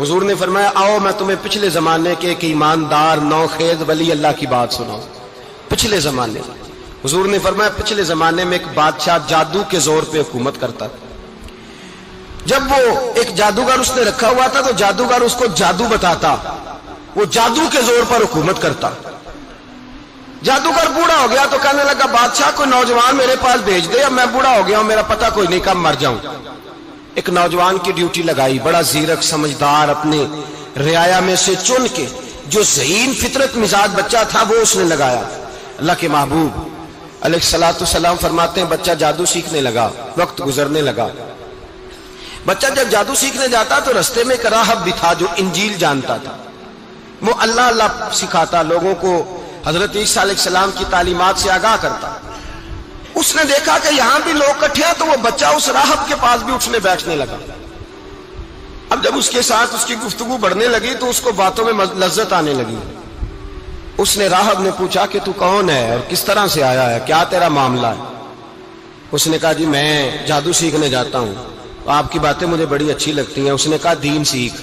حضور نے فرمایا آؤ میں تمہیں پچھلے زمانے کے ایک ایماندار نوخیز ولی اللہ کی بات سناؤں. پچھلے زمانے حضور نے فرمایا پچھلے زمانے میں ایک بادشاہ جادو کے زور پہ حکومت کرتا تھا. جب وہ ایک جادوگر اس نے رکھا ہوا تھا تو جادوگر اس کو جادو بتاتا, وہ جادو کے زور پر حکومت کرتا. جادوگر بوڑھا ہو گیا تو کہنے لگا بادشاہ کوئی نوجوان میرے پاس بھیج دے, اب میں بوڑھا ہو گیا ہوں میرا پتہ کوئی نہیں کب مر جاؤں. ایک نوجوان کی ڈیوٹی لگائی, بڑا زیرک سمجھدار, اپنے رعایا میں سے چن کے جو ذہین فطرت مزاج بچہ تھا وہ اس نے لگایا. اللہ کے محبوب علیہ الصلوۃ والسلام فرماتے ہیں بچہ جادو سیکھنے لگا, وقت گزرنے لگا. بچہ جب جادو سیکھنے جاتا تو رستے میں ایک راہب بھی تھا جو انجیل جانتا تھا. وہ اللہ اللہ سکھاتا, لوگوں کو حضرت عیسیٰ علیہ السلام کی تعلیمات سے آگاہ کرتا. اس نے دیکھا کہ یہاں بھی لوگ اکٹھے ہیں تو وہ بچہ اس راہب کے پاس بھی اٹھنے بیٹھنے لگا. اب جب اس کے ساتھ اس کی گفتگو بڑھنے لگی تو اس کو باتوں میں لذت آنے لگی. اس نے راہب نے پوچھا کہ تو کون ہے اور کس طرح سے آیا ہے, کیا تیرا معاملہ ہے؟ اس نے کہا جی میں جادو سیکھنے جاتا ہوں, آپ کی باتیں مجھے بڑی اچھی لگتی ہیں. اس نے کہا دین سیکھ,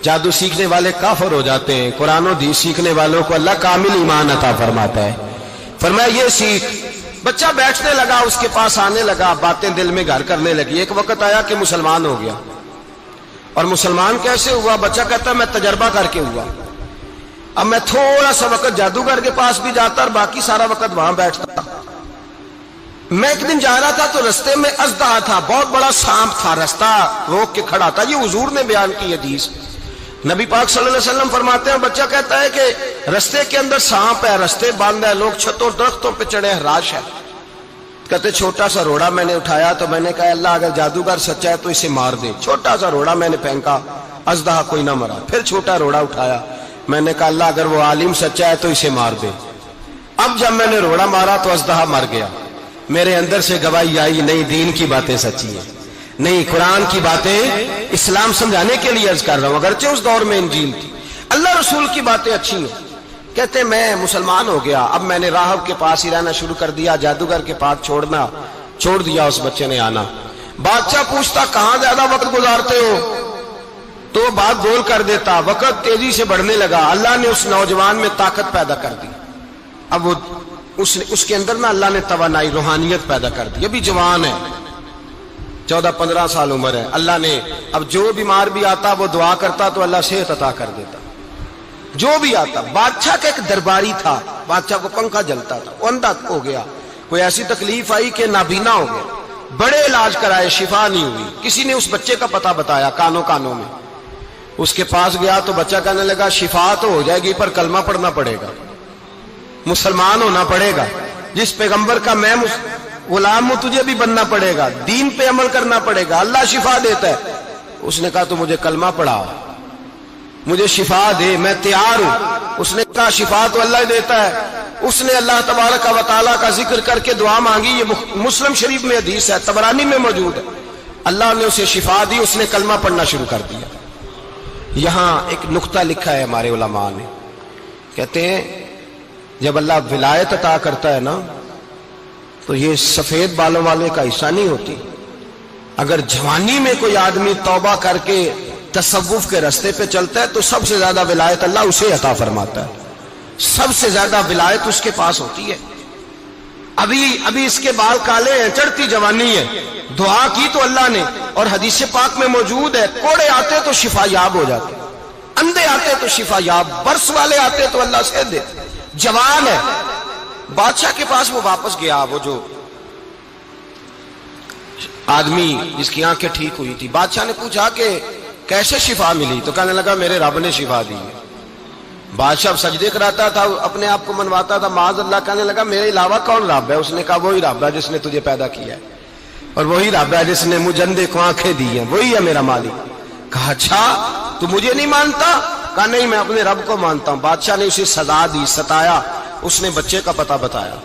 جادو سیکھنے والے کافر ہو جاتے ہیں, قرآن و حدیث سیکھنے والوں کو اللہ کامل ایمان عطا فرماتا ہے. فرمایا یہ سیکھ. بچہ بیٹھنے لگا, اس کے پاس آنے لگا, باتیں دل میں گھر کرنے لگی. ایک وقت آیا کہ مسلمان ہو گیا. اور مسلمان کیسے ہوا؟ بچہ کہتا ہے میں تجربہ کر کے ہوا. اب میں تھوڑا سا وقت جادوگر کے پاس بھی جاتا اور باقی سارا وقت وہاں بیٹھتا. میں ایک دن جا رہا تھا تو رستے میں اژدہا تھا, بہت بڑا سانپ تھا, رستہ روک کے کھڑا تھا. یہ حضور نے بیان کی حدیث. نبی پاک صلی اللہ علیہ وسلم فرماتے ہیں بچہ کہتا ہے کہ رستے کے اندر سانپ ہے, رستے بند ہے, لوگ چھتوں درختوں پہ چڑھے, راش ہے. کہتے چھوٹا سا روڑا میں نے اٹھایا تو میں نے کہا اللہ اگر جادوگر سچا ہے تو اسے مار دے. چھوٹا سا روڑا میں نے پھینکا, اژدہا کوئی نہ مرا. پھر چھوٹا روڑا اٹھایا, میں نے کہا اللہ اگر وہ عالم سچا ہے تو اسے مار دے. اب جب میں نے روڑا مارا تو اژدہا مر گیا. میرے اندر سے گواہی آئی نہیں دین کی باتیں سچی ہیں, نہیں قرآن کی باتیں اسلام سمجھانے کے لیے عرض کر رہا ہوں. اگرچہ اس دور میں انجیل تھی, اللہ رسول کی باتیں اچھی ہیں. کہتے میں مسلمان ہو گیا, اب میں نے راہب کے پاس ہی رہنا شروع کر دیا, جادوگر کے پاس چھوڑ دیا. اس بچے نے آنا. بادشاہ پوچھتا کہاں زیادہ وقت گزارتے ہو تو وہ بات گول کر دیتا. وقت تیزی سے بڑھنے لگا. اللہ نے اس نوجوان میں طاقت پیدا کر دی. اب وہ اس کے اندر نا اللہ نے توانائی روحانیت پیدا کر دی. ابھی جوان ہے, 14-15 سال عمر ہے. اللہ نے اب جو بیمار بھی آتا وہ دعا کرتا تو اللہ صحت عطا کر دیتا. جو بھی آتا. بادشاہ کا ایک درباری تھا, بادشاہ کو پنکھا جلتا تھا, وہ اندھا ہو گیا. کوئی ایسی تکلیف آئی کہ نابینا ہو گیا, بڑے علاج کرائے, شفا نہیں ہوئی. کسی نے اس بچے کا پتہ بتایا کانوں میں. اس کے پاس گیا تو بچہ کہنے لگا شفا تو ہو جائے گی پر کلمہ پڑھنا پڑے گا, مسلمان ہونا پڑے گا, جس پیغمبر کا میں غلام ہوں تجھے بھی بننا پڑے گا, دین پہ عمل کرنا پڑے گا, اللہ شفا دیتا ہے. اس نے کہا تو مجھے کلمہ پڑھا, مجھے شفا دے, میں تیار ہوں. اس نے کہا شفا تو اللہ دیتا ہے. اس نے اللہ تبارک و تعالیٰ کا ذکر کر کے دعا مانگی. یہ مسلم شریف میں حدیث ہے, طبرانی میں موجود ہے. اللہ نے اسے شفا دی, اس نے کلمہ پڑھنا شروع کر دیا. یہاں ایک نقطہ لکھا ہے ہمارے علماء نے, کہتے ہیں جب اللہ ولایت عطا کرتا ہے نا تو یہ سفید بالوں والے کا حصہ نہیں ہوتی. اگر جوانی میں کوئی آدمی توبہ کر کے تصوف کے راستے پہ چلتا ہے تو سب سے زیادہ ولایت اللہ اسے عطا فرماتا ہے, سب سے زیادہ ولایت اس کے پاس ہوتی ہے. ابھی اس کے بال کالے ہیں, چڑھتی جوانی ہے, دعا کی تو اللہ نے, اور حدیث پاک میں موجود ہے کوڑے آتے تو شفا یاب ہو جاتے, اندھے آتے تو شفا یاب, برس والے آتے تو اللہ سے دے. جوان ہے. بادشاہ کے پاس وہ واپس گیا, وہ جو آدمی جس کی آنکھیں ٹھیک ہوئی تھی. بادشاہ نے پوچھا کہ کیسے شفا ملی تو کہنے لگا میرے رب نے شفا دی ہے. بادشاہ سجدے کراتا تھا, اپنے آپ کو منواتا تھا معاذ اللہ. کہنے لگا میرے علاوہ کون رب ہے؟ اس نے کہا وہی رب ہے جس نے تجھے پیدا کیا ہے, اور وہی رب ہے جس نے مجھے اندھے کو آنکھیں دی ہیں, وہی ہے میرا مالک. کہا اچھا تو مجھے نہیں مانتا؟ کہا نہیں میں اپنے رب کو مانتا ہوں. بادشاہ نے اسے سزا دی, ستایا. اس نے بچے کا پتہ بتایا,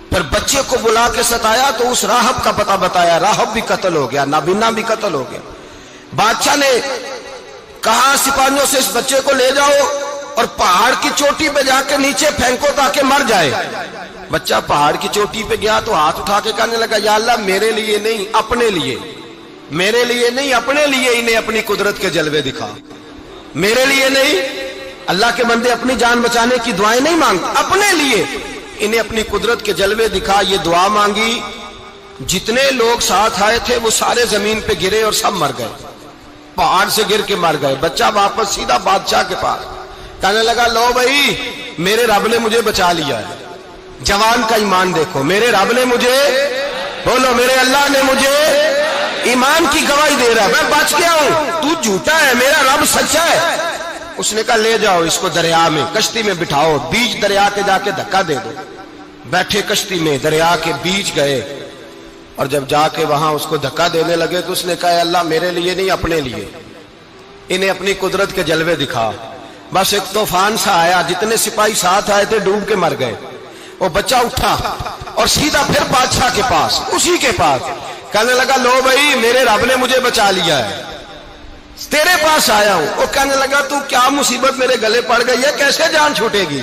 پر بچے کو بلا کے ستایا تو اس راہب کا پتہ بتایا. راہب بھی قتل ہو گیا, نابینا بھی قتل ہو گیا. بادشاہ نے کہا سپاہیوں سے اس بچے کو لے جاؤ اور پہاڑ کی چوٹی پہ جا کے نیچے پھینکو تاکہ مر جائے. بچہ پہاڑ کی چوٹی پہ گیا تو ہاتھ اٹھا کے کہنے لگا یا اللہ میرے لیے نہیں اپنے لیے, میرے لیے نہیں اپنے لیے انہیں اپنی قدرت کے جلوے دکھا. میرے لیے نہیں. اللہ کے بندے اپنی جان بچانے کی دعائیں نہیں مانگتے, اپنے لیے انہیں اپنی قدرت کے جلوے دکھا. یہ دعا مانگی, جتنے لوگ ساتھ آئے تھے وہ سارے زمین پہ گرے اور سب مر گئے, پہاڑ سے گر کے مر گئے. بچہ واپس سیدھا بادشاہ کے پاس کہنے لگا لو بھائی میرے رب نے مجھے بچا لیا ہے. جوان کا ایمان دیکھو, میرے رب نے مجھے, بولو میرے اللہ نے مجھے ایمان کی گواہی دے رہا ہے, میں بچ گیا ہوں, تو جھوٹا ہے, میرا رب سچا ہے. اس نے کہا لے جاؤ اس کو دریا میں, کشتی میں بٹھاؤ, بیچ دریا کے جا کے دھکا دے دو. بیٹھے کشتی میں, دریا کے بیچ گئے, اور جب جا کے وہاں اس کو دھکا دینے لگے تو اس نے کہا اللہ میرے لیے نہیں اپنے لیے انہیں اپنی قدرت کے جلوے دکھا. بس ایک طوفان سا آیا, جتنے سپاہی ساتھ آئے تھے ڈوب کے مر گئے. وہ بچہ اٹھا اور سیدھا پھر بادشاہ کے پاس, اسی کے پاس کہنے لگا لو بھائی میرے رب نے مجھے بچا لیا ہے, تیرے پاس آیا ہوں. وہ کہنے لگا تو کیا مصیبت میرے گلے پڑ گئی ہے, کیسے جان چھوٹے گی؟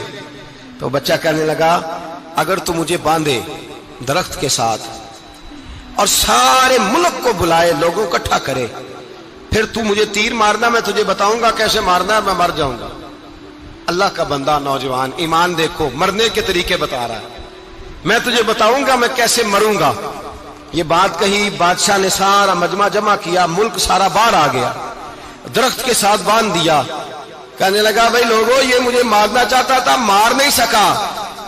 تو بچہ کہنے لگا اگر تو مجھے باندھے درخت کے ساتھ اور سارے ملک کو بلائے, لوگوں کو اکٹھا کرے, پھر تو مجھے تیر مارنا, میں تجھے بتاؤں گا کیسے مارنا ہے, میں مر جاؤں گا. اللہ کا بندہ نوجوان, ایمان دیکھو, مرنے کے طریقے بتا رہا ہے. میں تجھے بتاؤں گا میں کیسے مروں گا. یہ بات کہی, بادشاہ نے سارا مجمع جمع کیا, ملک سارا باہر آ گیا, درخت کے ساتھ باندھ دیا. کہنے لگا بھائی لوگوں یہ مجھے مارنا چاہتا تھا, مار نہیں سکا,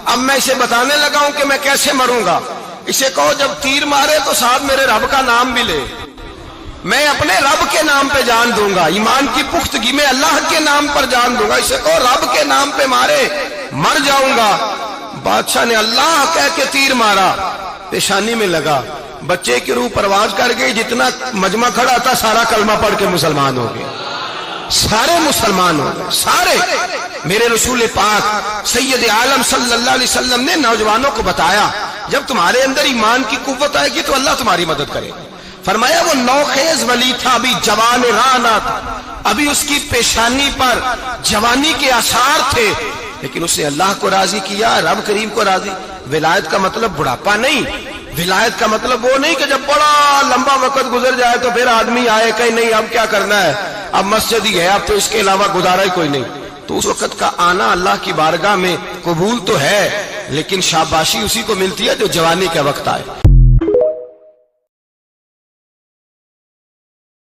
اب میں اسے بتانے لگا ہوں کہ میں کیسے مروں گا. اسے کہو جب تیر مارے تو ساتھ میرے رب کا نام بھی لے, میں اپنے رب کے نام پہ جان دوں گا, ایمان کی پختگی میں اللہ کے نام پر جان دوں گا. اسے کہو رب کے نام پہ مارے, مر جاؤں گا. بادشاہ نے اللہ کہہ کے تیر مارا, پیشانی میں لگا, بچے کی روح پرواز کر گئی. جتنا مجمع کھڑا تھا سارا کلمہ پڑھ کے مسلمان ہو گیا, سارے مسلمان ہو گئے سارے. میرے رسول پاک سید عالم صلی اللہ علیہ وسلم نے نوجوانوں کو بتایا جب تمہارے اندر ایمان کی قوت آئے گی تو اللہ تمہاری مدد کرے گا. فرمایا وہ نوخیز ولی تھا, ابھی جوان رانا تھا, ابھی اس کی پیشانی پر جوانی کے آثار تھے, لیکن اس نے اللہ کو راضی کیا, رب کریم کو راضی. ولایت کا مطلب بڑھاپا نہیں, ولایت کا مطلب وہ نہیں کہ جب بڑا لمبا وقت گزر جائے تو پھر آدمی آئے کہ نہیں اب کیا کرنا ہے, اب مسجد ہی ہے, اب تو اس کے علاوہ گزارا ہی کوئی نہیں. تو اس وقت کا آنا اللہ کی بارگاہ میں قبول تو ہے, لیکن شاباشی اسی کو ملتی ہے جو جوانی کا وقت آئے.